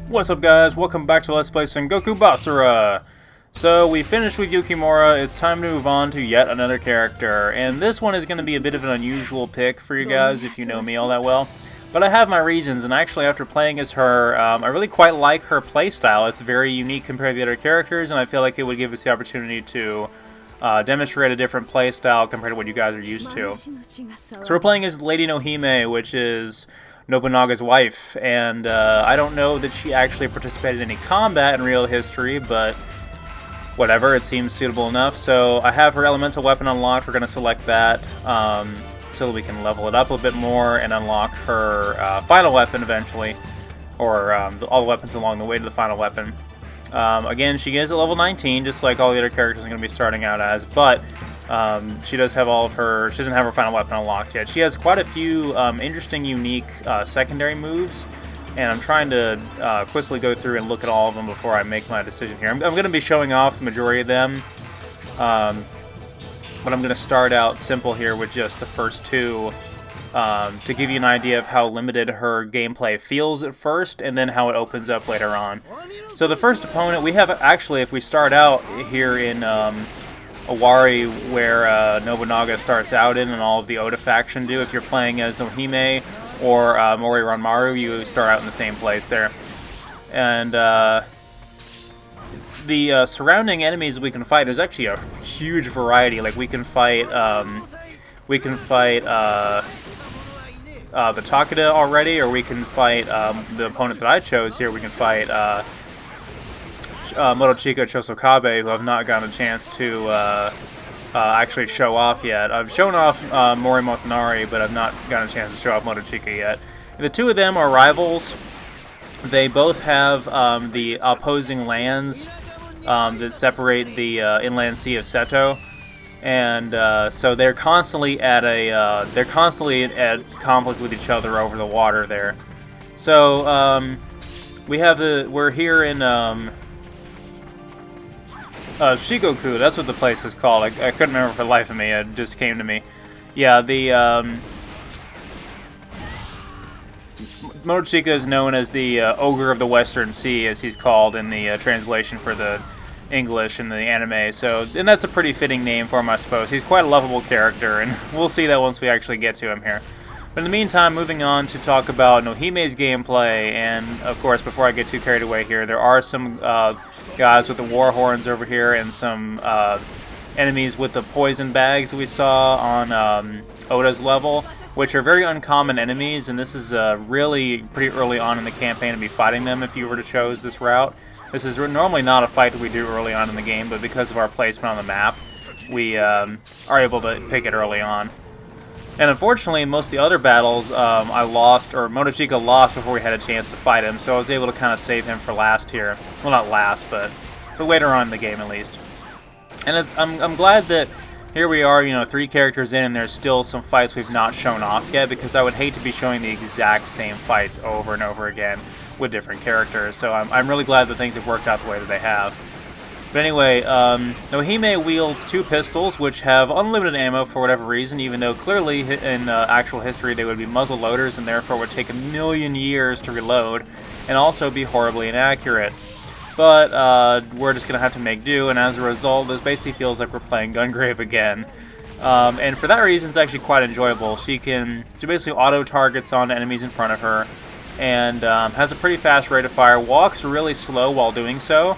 What's up, guys? Welcome back to Let's Play Sengoku Basara! So, we finished with Yukimura. It's time to move on to yet another character. And this one is going to be a bit of an unusual pick for you guys, if you know me all that well. But I have my reasons, and actually after playing as her, I really quite like her playstyle. It's very unique compared to the other characters, and I feel like it would give us the opportunity to demonstrate a different playstyle compared to what you guys are used to. So we're playing as Lady Nohime, which is Nobunaga's wife, and I don't know that she actually participated in any combat in real history, but whatever, it seems suitable enough. So I have her elemental weapon unlocked. We're going to select that so that we can level it up a bit more and unlock her final weapon eventually, or all the weapons along the way to the final weapon. Again, she is at level 19, just like all the other characters are going to be starting out as, but she does have all of her. She doesn't have her final weapon unlocked yet. She has quite a few interesting, unique secondary moves, and I'm trying to quickly go through and look at all of them before I make my decision here. I'm going to be showing off the majority of them, but I'm going to start out simple here with just the first two to give you an idea of how limited her gameplay feels at first, and then how it opens up later on. So the first opponent we have, actually, if we start out here in Owari, where Nobunaga starts out in, and all of the Oda faction do. If you're playing as Nohime or Mori Ranmaru, you start out in the same place there. And the surrounding enemies we can fight, there's actually a huge variety. Like we can fight the Takeda already, or we can fight the opponent that I chose here. We can fight Motochika, Chosokabe, who have not gotten a chance to actually show off yet. I've shown off Mori Motonari, but I've not gotten a chance to show off Motochika yet. And the two of them are rivals. They both have the opposing lands that separate the inland sea of Seto, and so they're constantly at conflict with each other over the water there. So we're here in Shigoku, that's what the place is called. I couldn't remember for the life of me. It just came to me. Yeah, the Motochika is known as the Ogre of the Western Sea, as he's called in the translation for the English in the anime. So, and that's a pretty fitting name for him, I suppose. He's quite a lovable character, and we'll see that once we actually get to him here. But in the meantime, moving on to talk about Nohime's gameplay, and of course, before I get too carried away here, there are some guys with the war horns over here, and some enemies with the poison bags we saw on Oda's level, which are very uncommon enemies, and this is really pretty early on in the campaign to be fighting them if you were to choose this route. This is normally not a fight that we do early on in the game, but because of our placement on the map, we are able to pick it early on. And unfortunately, most of the other battles I lost, or Motochika lost before we had a chance to fight him, so I was able to kind of save him for last here. Well, not last, but for later on in the game at least. And I'm glad that here we are, 3 characters in, and there's still some fights we've not shown off yet, because I would hate to be showing the exact same fights over and over again with different characters. So I'm really glad that things have worked out the way that they have. But anyway, Nohime wields 2 pistols, which have unlimited ammo for whatever reason, even though clearly in actual history they would be muzzle loaders and therefore would take a million years to reload and also be horribly inaccurate. But we're just going to have to make do, and as a result, this basically feels like we're playing Gungrave again. And for that reason, it's actually quite enjoyable. She basically auto-targets on enemies in front of her, and has a pretty fast rate of fire, walks really slow while doing so.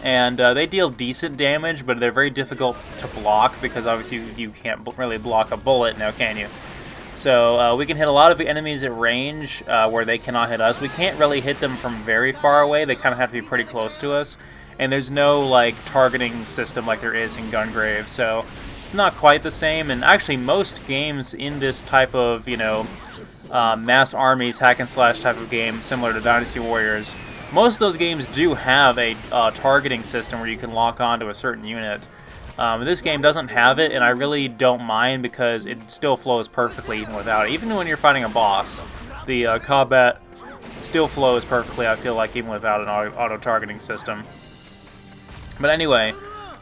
And they deal decent damage, but they're very difficult to block because obviously you can't really block a bullet now, can you? So we can hit a lot of the enemies at range where they cannot hit us. We can't really hit them from very far away. They kind of have to be pretty close to us. And there's no targeting system like there is in Gungrave, so it's not quite the same. And actually most games in this type of, mass armies, hack and slash type of game, similar to Dynasty Warriors, most of those games do have a targeting system where you can lock onto a certain unit. This game doesn't have it, and I really don't mind because it still flows perfectly even without it. Even when you're fighting a boss, the combat still flows perfectly, I feel like, even without an auto-targeting system. But anyway,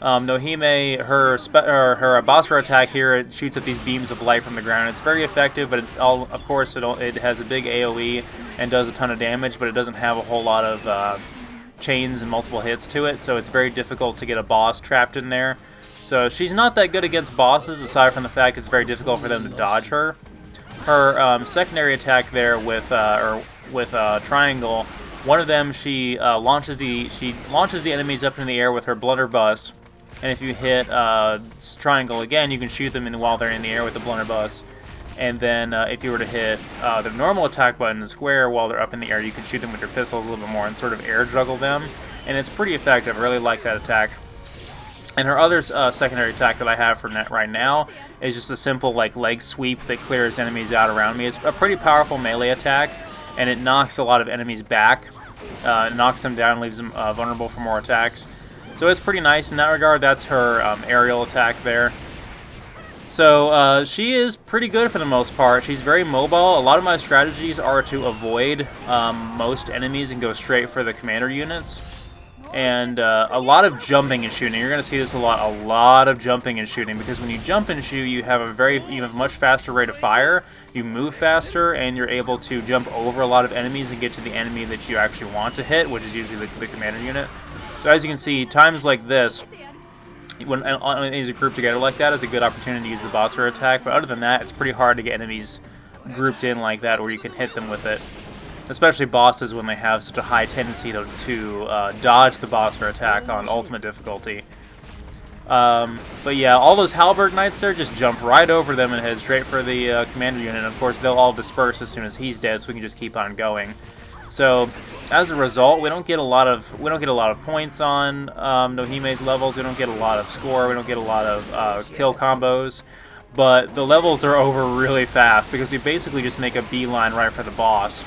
Nohime, her Basara attack here, it shoots at these beams of light from the ground. It's very effective, but of course it has a big AoE and does a ton of damage, but it doesn't have a whole lot of chains and multiple hits to it, so it's very difficult to get a boss trapped in there. So she's not that good against bosses, aside from the fact it's very difficult for them to dodge her. Her secondary attack there with triangle, one of them she launches the enemies up in the air with her blunderbuss, and if you hit triangle again, you can shoot them while they're in the air with the blunderbuss. And then if you were to hit the normal attack button, the square, while they're up in the air, you can shoot them with your pistols a little bit more and sort of air juggle them. And it's pretty effective. I really like that attack. And her other secondary attack that I have for right now is just a simple leg sweep that clears enemies out around me. It's a pretty powerful melee attack, and it knocks a lot of enemies back. It knocks them down, leaves them vulnerable for more attacks. So it's pretty nice in that regard. That's her aerial attack there. So she is pretty good for the most part. She's very mobile. A lot of my strategies are to avoid most enemies and go straight for the commander units. And a lot of jumping and shooting. You're going to see this a lot of jumping and shooting, because when you jump and shoot, you have a much faster rate of fire. You move faster, and you're able to jump over a lot of enemies and get to the enemy that you actually want to hit, which is usually the commander unit. So as you can see, times like this, when enemies are grouped together like that, is a good opportunity to use the Basara attack. But other than that, it's pretty hard to get enemies grouped in like that where you can hit them with it. Especially bosses when they have such a high tendency to dodge the Basara attack on ultimate difficulty. But yeah, all those Halberd Knights there, just jump right over them and head straight for the commander unit. And of course, they'll all disperse as soon as he's dead, so we can just keep on going. So as a result, we don't get a lot of points on Nohime's levels. We don't get a lot of score. We don't get a lot of kill combos. But the levels are over really fast because we basically just make a beeline right for the boss.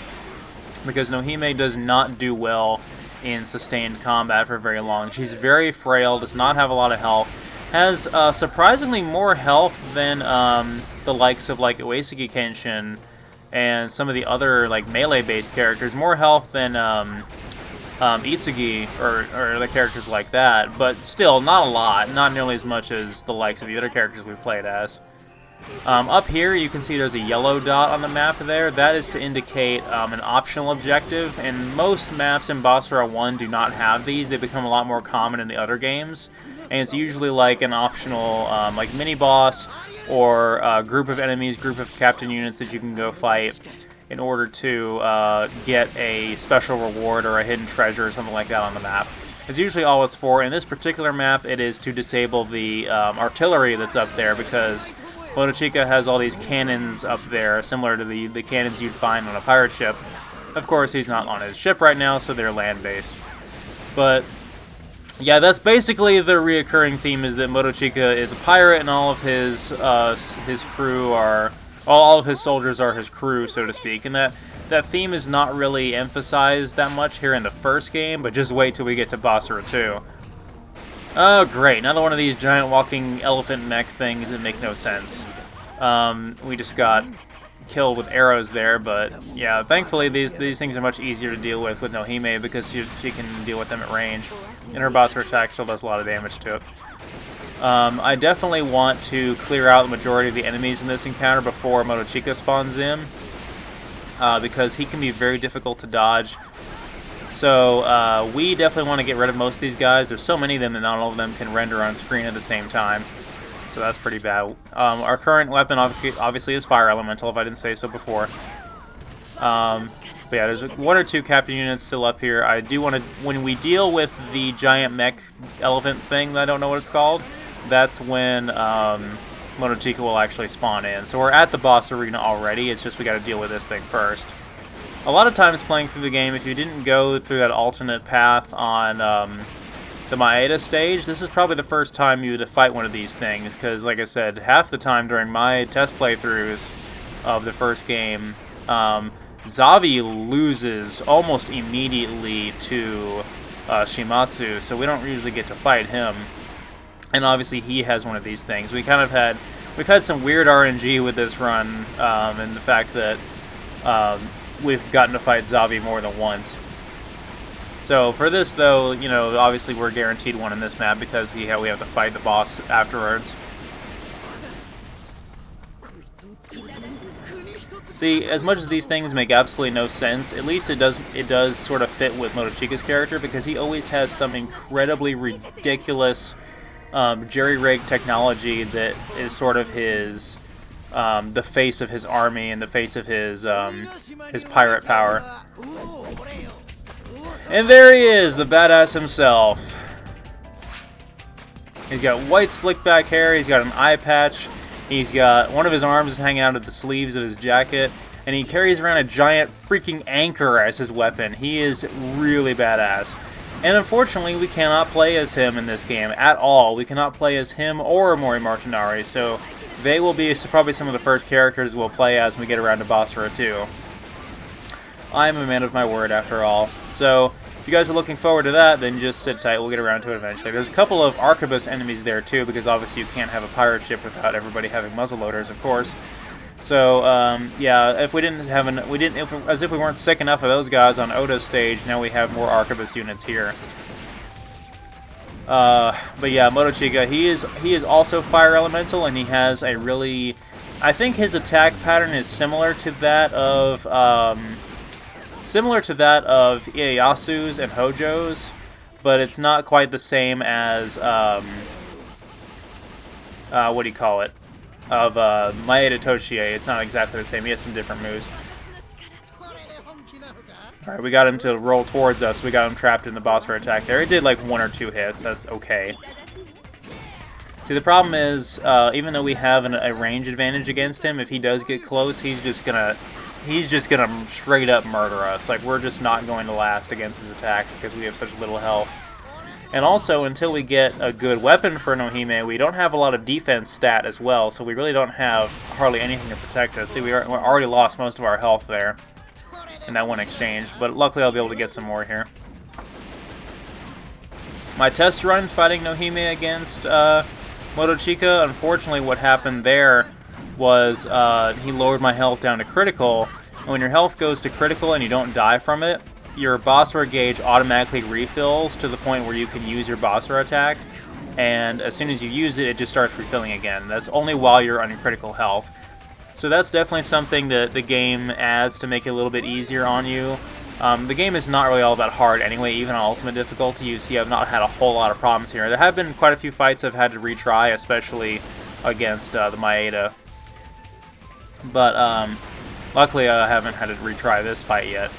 Because Nohime does not do well in sustained combat for very long. She's very frail, does not have a lot of health, has surprisingly more health than the likes of Uesigi Kenshin and some of the other melee-based characters. More health than Itsugi or other characters like that, but still not a lot, not nearly as much as the likes of the other characters we've played as. Up here you can see there's a yellow dot on the map there. That is to indicate an optional objective, and most maps in Basara 1 do not have these. They become a lot more common in the other games, and it's usually like an optional mini-boss or a group of enemies, group of captain units that you can go fight in order to get a special reward or a hidden treasure or something like that on the map. It's usually all it's for. In this particular map, it is to disable the artillery that's up there, because Motochika has all these cannons up there, similar to the cannons you'd find on a pirate ship. Of course, he's not on his ship right now, so they're land-based. But yeah, that's basically the reoccurring theme, is that Motochika is a pirate, and all of his crew are... all of his soldiers are his crew, so to speak. And that theme is not really emphasized that much here in the first game, but just wait till we get to Basara 2. Oh, great. Another one of these giant walking elephant mech things that make no sense. We just got killed with arrows there, but yeah, thankfully these things are much easier to deal with Nohime, because she can deal with them at range, and her Basara attack still does a lot of damage to it. I definitely want to clear out the majority of the enemies in this encounter before Motochika spawns in, because he can be very difficult to dodge. So we definitely want to get rid of most of these guys. There's so many of them that not all of them can render on screen at the same time. So that's pretty bad. Our current weapon obviously is Fire Elemental, if I didn't say so before. But yeah, there's one or two captain units still up here. I do want to, when we deal with the giant mech elephant thing, I don't know what it's called, that's when Motochika will actually spawn in. So we're at the boss arena already, it's just we got to deal with this thing first. A lot of times playing through the game, if you didn't go through that alternate path on the Maeda stage, this is probably the first time you would fight one of these things, because like I said, half the time during my test playthroughs of the first game, Zavi loses almost immediately to Shimatsu, so we don't usually get to fight him. And obviously he has one of these things. We've had some weird RNG with this run, and the fact that we've gotten to fight Zavi more than once. So for this, though, you know, obviously we're guaranteed one in this map because we have to fight the boss afterwards. See, as much as these things make absolutely no sense, at least it does sort of fit with Motochika's character because he always has some incredibly ridiculous jerry-rigged technology that is sort of his the face of his army and the face of his pirate power. And there he is, the badass himself. He's got white slick back hair, he's got an eye patch, he's got one of his arms is hanging out of the sleeves of his jacket, and he carries around a giant freaking anchor as his weapon. He is really badass. And unfortunately, we cannot play as him in this game at all. We cannot play as him or Mori Martinari, so they will be probably some of the first characters we'll play as when we get around to Basara 2. I am a man of my word, after all. So, if you guys are looking forward to that, then just sit tight. We'll get around to it eventually. There's a couple of arquebus enemies there, too, because obviously you can't have a pirate ship without everybody having muzzleloaders, of course. So, yeah, if we didn't have as if we weren't sick enough of those guys on Oda's stage, now we have more arquebus units here. But yeah, Motochika, he is also fire elemental, and he has a really, I think his attack pattern is similar to that of Ieyasu's and Hojo's, but it's not quite the same as what do you call it? Of Maeda Toshie. It's not exactly the same. He has some different moves. Alright, we got him to roll towards us. We got him trapped in the Basara attack there. He did like 1 or 2 hits. That's okay. See, the problem is, even though we have a range advantage against him, if he does get close, he's just gonna straight up murder us. Like, we're just not going to last against his attacks because we have such little health. And also, until we get a good weapon for Nohime, we don't have a lot of defense stat as well, so we really don't have hardly anything to protect us. See, we already lost most of our health there in that one exchange, but luckily I'll be able to get some more here. My test run fighting Nohime against Motochika, unfortunately what happened there was he lowered my health down to critical, and when your health goes to critical and you don't die from it, your Basara gauge automatically refills to the point where you can use your Basara attack, and as soon as you use it, it just starts refilling again. That's only while you're on your critical health. So that's definitely something that the game adds to make it a little bit easier on you. The game is not really all that hard anyway, even on Ultimate difficulty. You see I've not had a whole lot of problems here. There have been quite a few fights I've had to retry, especially against the Maeda. But luckily I haven't had to retry this fight yet.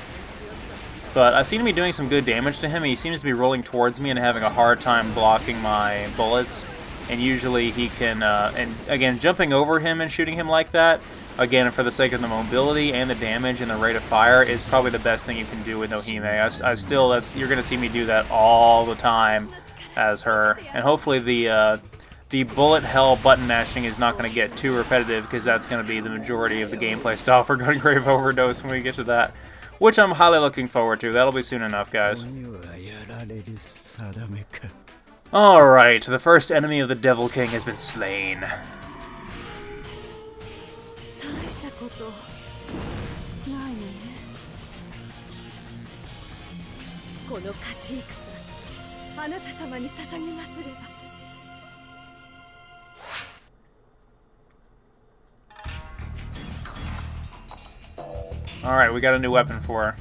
But I seem to be doing some good damage to him. He seems to be rolling towards me and having a hard time blocking my bullets. And usually he can, and again, jumping over him and shooting him like that, again, for the sake of the mobility and the damage and the rate of fire, is probably the best thing you can do with Nohime. You're going to see me do that all the time as her. And hopefully the bullet hell button mashing is not going to get too repetitive, because that's going to be the majority of the gameplay style for Gungrave Overdose when we get to that. Which I'm highly looking forward to. That'll be soon enough, guys. Alright, the first enemy of the Devil King has been slain. Alright, we got a new weapon for her.